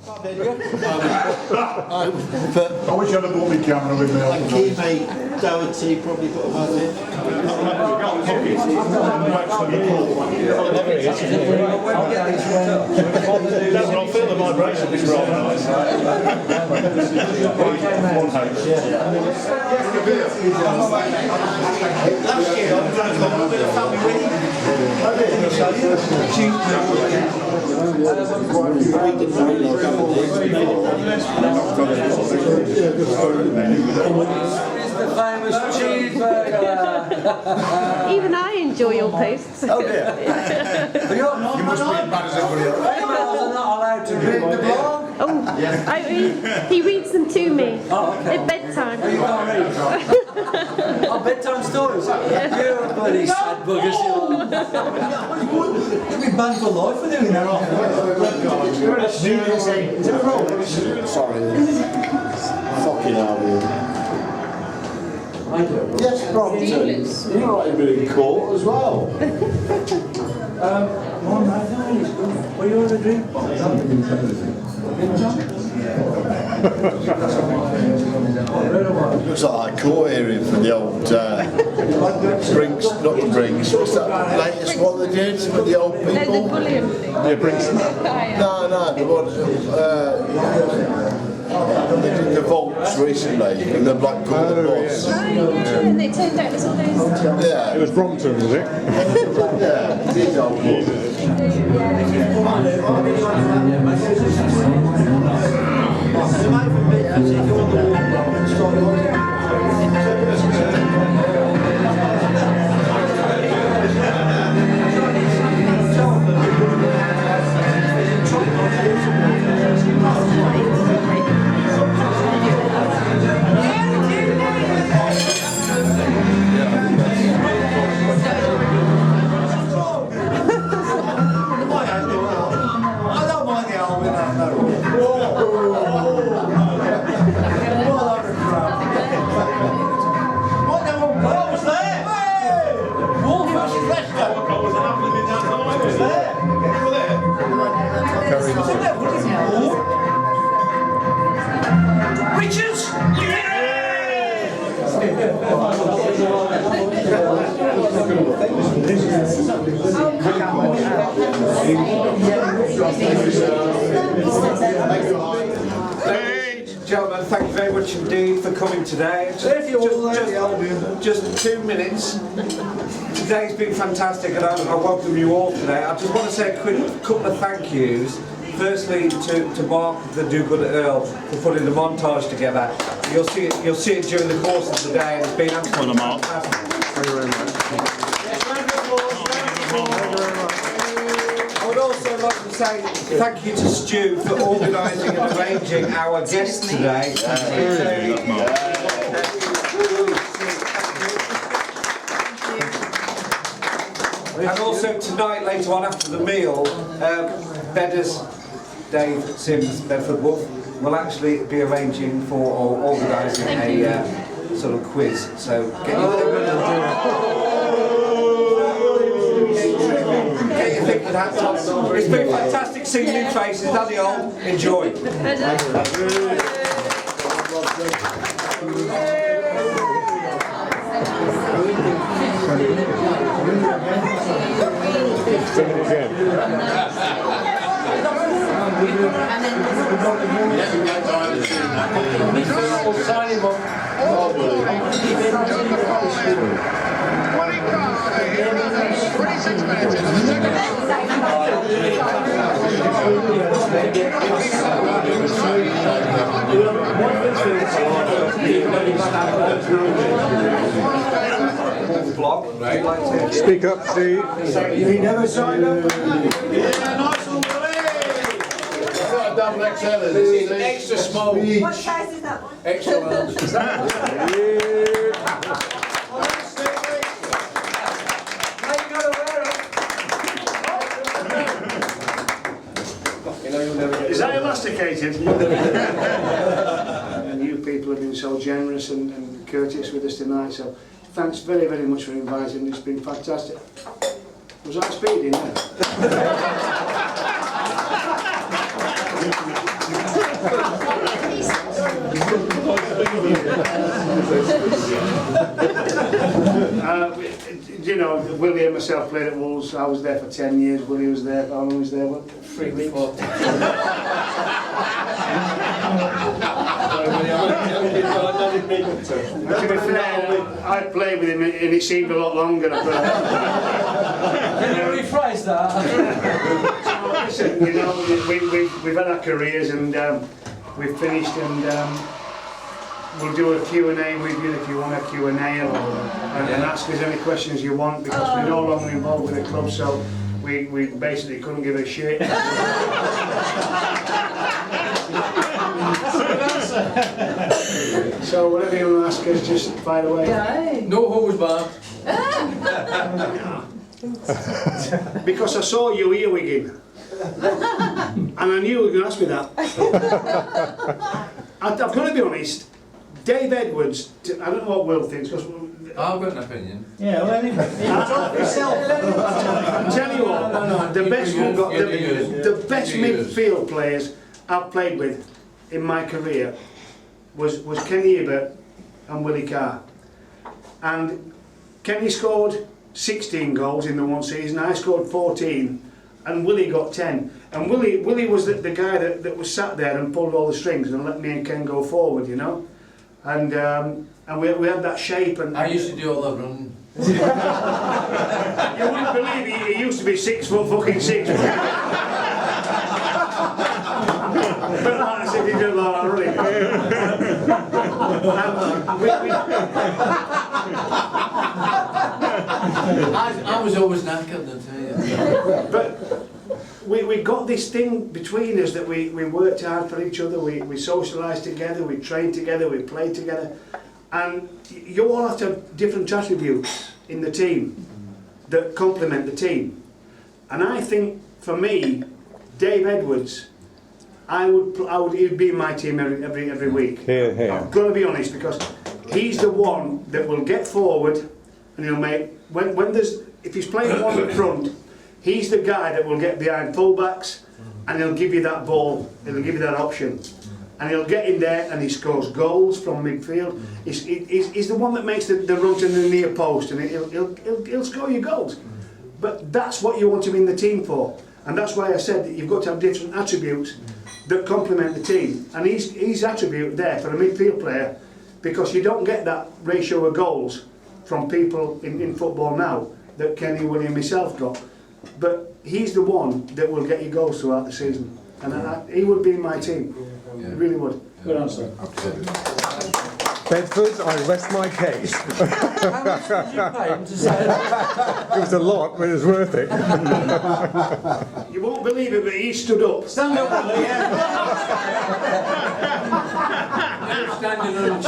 I wish I'd have bought my camera with me. And Keith Doherty probably put a word in. I'll feel the vibration, it's rather nice. Last year I was going to come up with a family wedding. The famous cheeseburger. Even I enjoy your posts. Oh dear. You must be as bad as everybody else. Females are not allowed to read the blog. Oh, he reads them to me Oh, okay. at bedtime. You can't read. Oh, bedtime stories. You're a bloody sad buggers. You'll be banned for life for doing that. Sorry. Fucking hell, dude. Yes, Brompton. You're right, been in court as well. What do you want to drink? Looks like a court hearing for the old Brinks, not the Brinks. What's that latest one they did with the old people? The bullion thing. Yeah, Brinks. No, the one. They did the vaults recently in the Blackpool bus. And they turned out it was all those. Yeah. It was Brompton, was it? Yeah, these old ones. Gentlemen, thank you very much indeed for coming today. Just 2 minutes. Today's been fantastic and I welcome you all today. I just want to say a quick couple of thank yous. Firstly to Mark, the do-good Earl, for putting the montage together. You'll see it during the course of the day and it's been absolutely fantastic. Thank you very much. I would also like to say thank you to Stu for organising and arranging our guests today. And also tonight, later on after the meal, Bedders, Dave Sims, Bedford Wolf, will actually be arranging for or organising a sort of quiz. So get your thinking hats on. It's been fantastic seeing new faces, and the old. Enjoy. Speak up, Steve. You never signed up? Yeah, nice one, buddy. I've got a double XL. This is extra small. What size is that one? Extra large. Is that elasticated? And you people have been so generous and courteous with us tonight, so thanks very, very much for inviting me. It's been fantastic. Was I speeding there? You know, Willie and myself played at Wolves. I was there for 10 years. Willie was there. How long was there? What, 3 weeks? To be fair, I played with him and it seemed a lot longer. Can you rephrase that? Listen, you know, we've had our careers and we've finished, and we'll do a Q&A with you if you want a Q&A and ask us any questions you want, because we're no longer involved with the club, so we basically couldn't give a shit. So whatever you want to ask us, just fire away. No holds barred. Because I saw you earwigging. And I knew you were going to ask me that. I've got to be honest, Dave Edwards, I don't know what Will thinks, because I've got an opinion. Yeah, well, anyway. I'm telling you what, the best midfield players I've played with in my career was Kenny Hibbert and Willie Carr. And Kenny scored 16 goals in the one season, I scored 14, and Willie got 10. And Willie was the guy that was sat there and pulled all the strings and let me and Ken go forward, you know. And we had that shape. And I used to do all the running. You wouldn't believe he used to be 6 foot fucking 6. But like I said, he did a lot of running. I was always knackered, I'll tell you. But we got this thing between us that we worked hard for each other, we socialised together, we trained together, we played together. And you all have to have different attributes in the team that complement the team. And I think, for me, Dave Edwards, he'd be in my team every week. Here, here. I've got to be honest, because he's the one that will get forward and he'll make, if he's playing one up front, he's the guy that will get behind fullbacks and he'll give you that ball, he'll give you that option. And he'll get in there and he scores goals from midfield. He's the one that makes the run to the near post, and he'll score you goals. But that's what you want him in the team for. And that's why I said that you've got to have different attributes that complement the team. And he's attribute there for a midfield player, because you don't get that ratio of goals from people in football now that Kenny, Willie and myself got. But he's the one that will get you goals throughout the season. And he would be in my team. He really would. Good answer. Bedford, I rest my case. How much did you pay him to say that? It was a lot, but it was worth it. You won't believe it, but he stood up. Stand up, Willie, yeah. Standing on a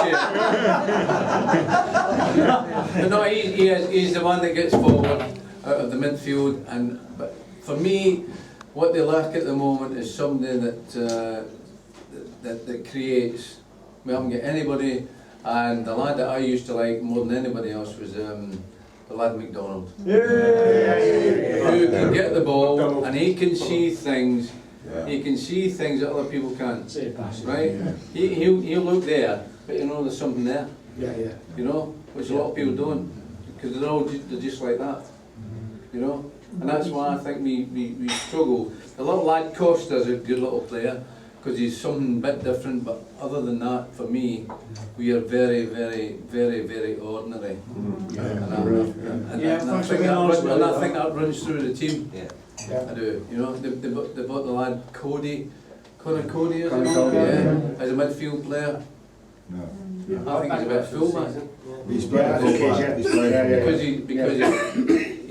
chair. No, he's the one that gets forward out of the midfield. But for me, what they lack at the moment is somebody that creates. We haven't got anybody, and the lad that I used to like more than anybody else was the lad McDonald. Who can get the ball and he can see things. He can see things that other people can't. Right? He'll look there, but you know there's something there. You know, which a lot of people don't, because they're just like that. You know, and that's why I think we struggle. The little lad Costa's a good little player, because he's something a bit different, but other than that, for me, we are very, very, very, very ordinary. And I think that runs through the team. I do. You know, they bought the lad Cody, Connor Cody, as a midfield player. I think he's a bit fullback. He's playing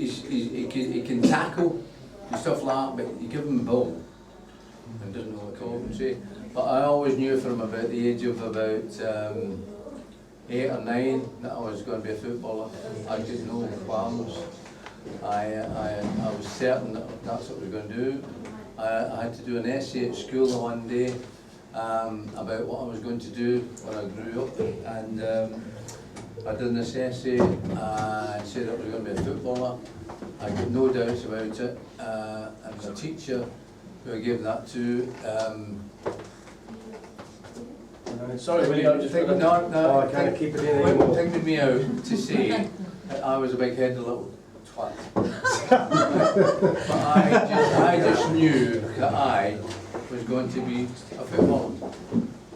Because he can tackle and stuff like that, but you give him the ball and doesn't know what to call and say. But I always knew from about the age of about 8 or 9 that I was going to be a footballer. I did no qualms. I was certain that that's what we were going to do. I had to do an essay at school one day about what I was going to do when I grew up, and I did this essay and said that I was going to be a footballer. I got no doubts about it, and the teacher who I gave that to Sorry, Willie, I just taking Oh, I can't keep it in anymore. taking me out to see that I was a big headed little twat. But I just knew that I was going to be a footballer.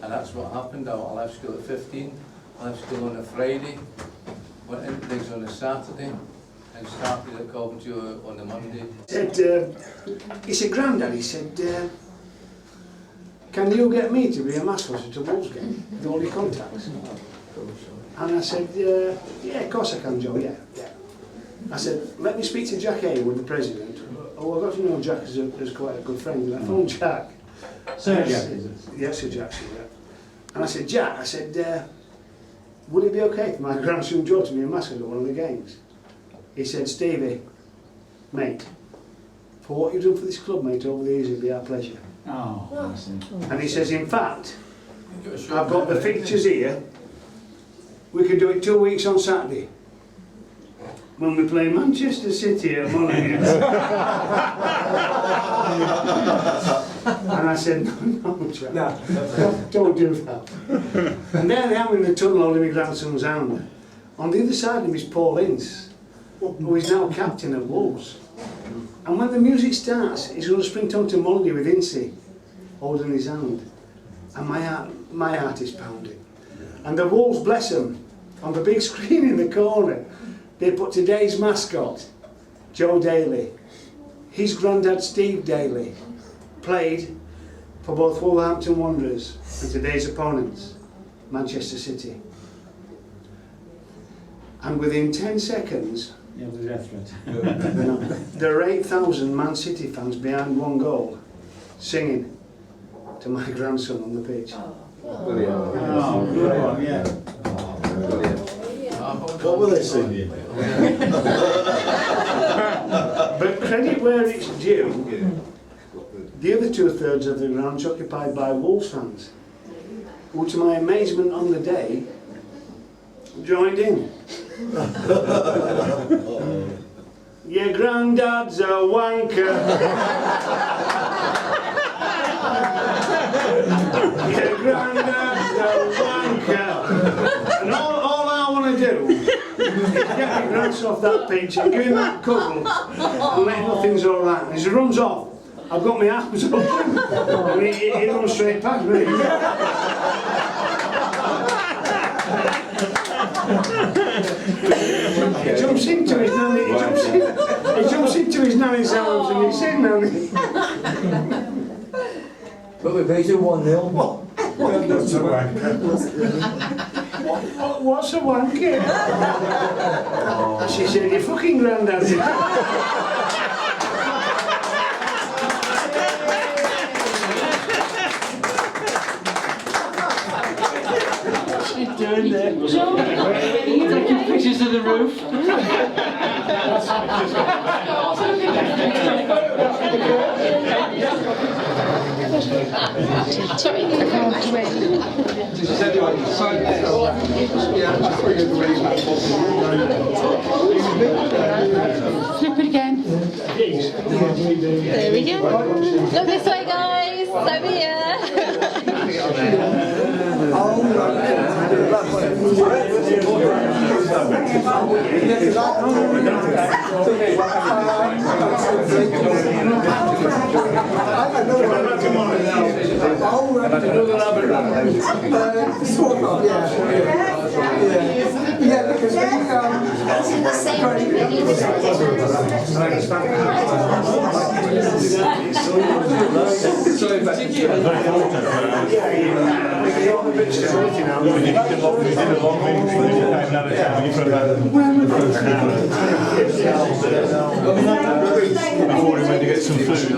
And that's what happened. I left school at 15, I left school on a Friday, went into digs on a Saturday, and started at Coventry on the Monday. He said, Grandad, he said, can you get me to be a mascot at a Wolves game with all your contacts? And I said, yeah, of course I can, Joe, yeah. I said, let me speak to Jack Haywood, the president. Oh, I got to know Jack as quite a good friend. And I phoned Jack. Sir Jack, is it? Yes, Sir Jack, yeah. And I said, Jack, I said, would it be okay for my grandson Joe to be a mascot at one of the games? He said, Stevie, mate, for what you've done for this club, mate, over the years, it'll be our pleasure. Oh, And he says, in fact, I've got the fixtures here. We could do it 2 weeks on Saturday. When we play Manchester City at Monaco. And I said, no, Jack, don't do that. And there I am in the tunnel holding my grandson's hand. On the other side of him is Paul Ince, who is now captain at Wolves. And when the music starts, he's going to sprint onto Monday with Ince holding his hand. And my heart is pounding. And the Wolves, bless them, on the big screen in the corner, they put today's mascot, Joe Daly. His granddad, Steve Daly, played for both Wolverhampton Wanderers and today's opponents, Manchester City. And within 10 seconds, yeah, the death threat. there are 8,000 Man City fans behind one goal, singing to my grandson on the pitch. Oh, good one, yeah. What were they singing? But credit where it's due, the other 2/3 of the ground's occupied by Wolves fans, who to my amazement on the day, joined in. Your granddad's a wanker. Your granddad's a wanker. And all I want to do is get my grandson off that pitch and give him that cuddle and let him know things all right. And as he runs off, I've got my arms up and he runs straight past me. He jumps into his nanny, he jumps into his nanny's arms and he said, Nanny. But we beat you 1-0. What's a wanker? She said, your fucking granddad's it. She's doing that. Taking pictures of the roof. Flip it again. There we go. Look this way, guys. Over here. Yeah, because Before he went to get some food.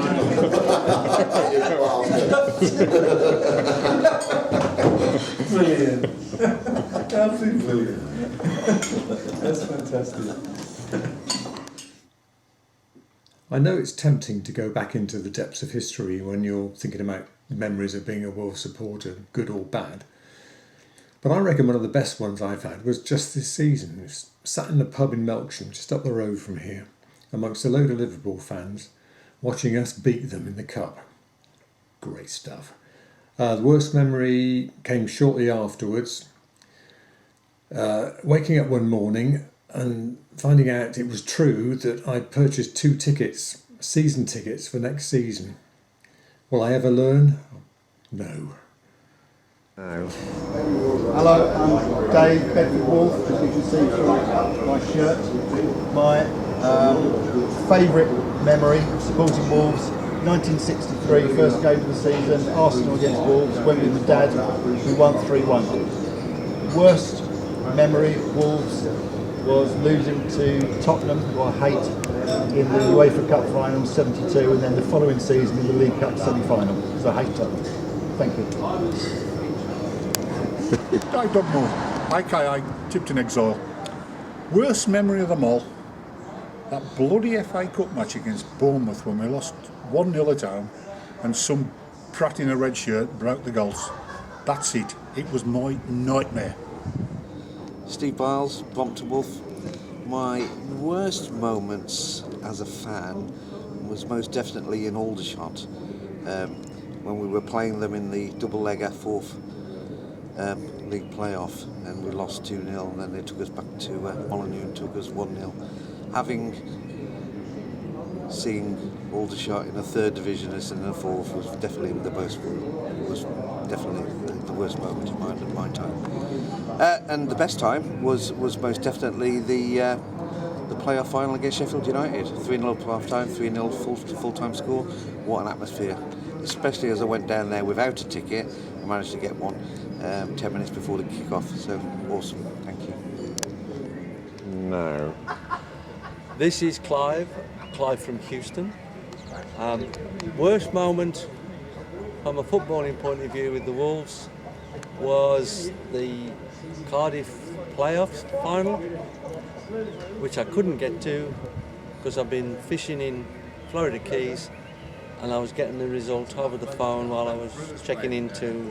Brilliant. Absolutely brilliant. That's fantastic. I know it's tempting to go back into the depths of history when you're thinking about memories of being a Wolves supporter, good or bad. But I reckon one of the best ones I've had was just this season. It's sat in the pub in Melksham, just up the road from here, amongst a load of Liverpool fans, watching us beat them in the cup. Great stuff. The worst memory came shortly afterwards. Waking up one morning and finding out it was true that I'd purchased 2 tickets, season tickets for next season. Will I ever learn? No. Hello, I'm Dave Bedford Wolf, as you can see from my shirt. My favourite memory of supporting Wolves, 1963, first game of the season, Arsenal against Wolves, Wembley with Dad, we won 3-1. Worst memory of Wolves was losing to Tottenham, who I hate, in the UEFA Cup final 72, and then the following season in the League Cup semi-final, because I hate Tottenham. Thank you. Dave Dugmore, aka Tipton Exile. Worst memory of them all, that bloody FA Cup match against Bournemouth when we lost 1-0 at home and some prat in a red shirt broke the goals. That's it. It was my nightmare. Steve Biles, Brompton Wolf. My worst moments as a fan was most definitely in Aldershot when we were playing them in the double-legger 4th league playoff, and we lost 2-0, and then they took us back to Molyneux and took us 1-0. Seeing Aldershot in the 3rd division as in the 4th was definitely the worst moment of my time. And the best time was most definitely the playoff final against Sheffield United. 3-0 half time, 3-0 full-time score. What an atmosphere! Especially as I went down there without a ticket, I managed to get one 10 minutes before the kick-off. So awesome! Thank you. No. This is Clive from Houston. Worst moment from a footballing point of view with the Wolves was the Cardiff playoffs final, which I couldn't get to because I've been fishing in Florida Keys and I was getting the result over the phone while I was checking into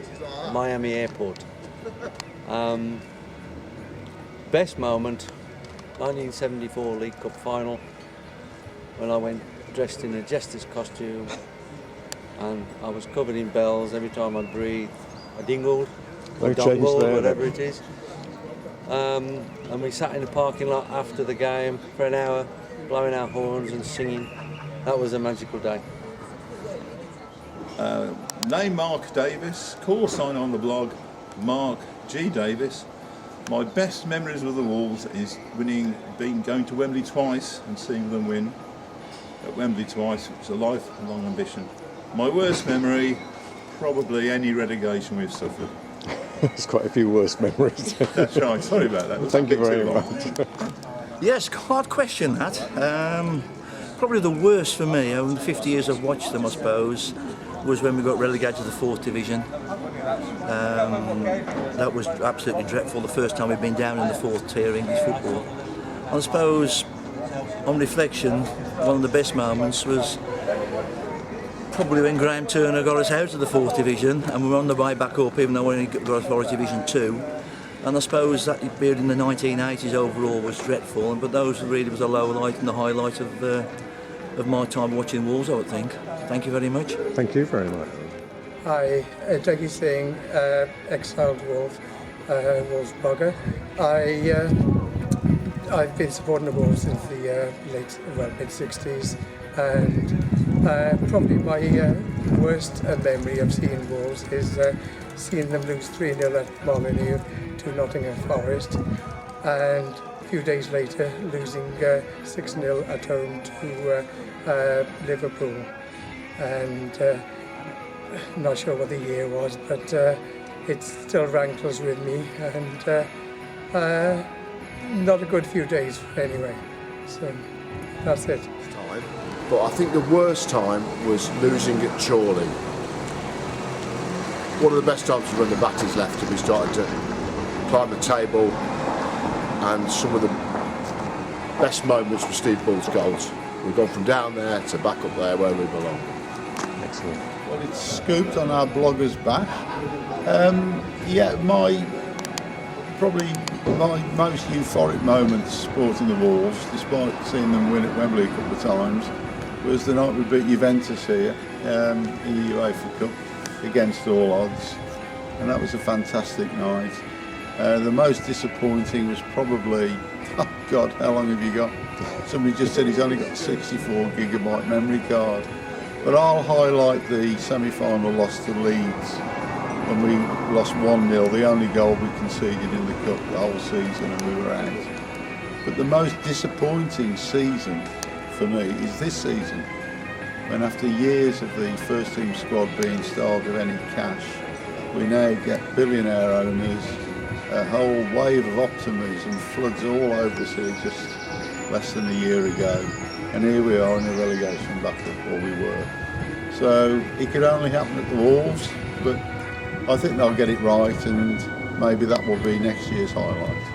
Miami Airport. Best moment, 1974 League Cup final, when I went dressed in a jester's costume and I was covered in bells. Every time I breathed, I dingled, or dongled, whatever it is. And we sat in the parking lot after the game for an hour, blowing our horns and singing. That was a magical day. Name Mark Davis, call sign on the blog, Mark G. Davis. My best memories of the Wolves is going to Wembley twice and seeing them win at Wembley twice. It was a lifelong ambition. My worst memory, probably any relegation we've suffered. There's quite a few worse memories. That's right, sorry about that. Thank you very much. Yes, hard question that. Probably the worst for me, over the 50 years I've watched them I suppose, was when we got relegated to the 4th division. That was absolutely dreadful, the first time we've been down in the 4th tier of English football. I suppose, on reflection, one of the best moments was probably when Graham Turner got us out of the 4th division and we were on the way back up, even though we only got as far as Division 2. And I suppose that period in the 1980s overall was dreadful, but those really was a low light and the highlight of my time watching Wolves, I would think. Thank you very much. Thank you very much. Hi, Jackie Singh, exiled Wolf, Wolves blogger. I've been supporting the Wolves since the mid-60s, and probably my worst memory of seeing Wolves is seeing them lose 3-0 at Molyneux to Nottingham Forest, and a few days later losing 6-0 at home to Liverpool. And not sure what the year was, but it still rankles with me, and not a good few days anyway. So that's it. But I think the worst time was losing at Chorley. One of the best times was when the batties left and we started to climb the table, and some of the best moments were Steve Bull's goals. We've gone from down there to back up there where we belong. Excellent. Well, it's scooped on our bloggers bash. Probably my most euphoric moments supporting the Wolves, despite seeing them win at Wembley a couple of times, was the night we beat Juventus here in the UEFA Cup. against all odds, and that was a fantastic night. The most disappointing was probably, oh God, how long have you got? Somebody just said he's only got a 64 gigabyte memory card. But I'll highlight the semi-final loss to Leeds when we lost 1-0, the only goal we conceded in the cup the whole season, and we were out. But the most disappointing season for me is this season, when after years of the first team squad being starved of any cash, we now get billionaire owners, a whole wave of optimism floods all over the city just less than a year ago, and here we are in a relegation battle, or we were. So it could only happen at the Wolves, but I think they'll get it right, and maybe that will be next year's highlight.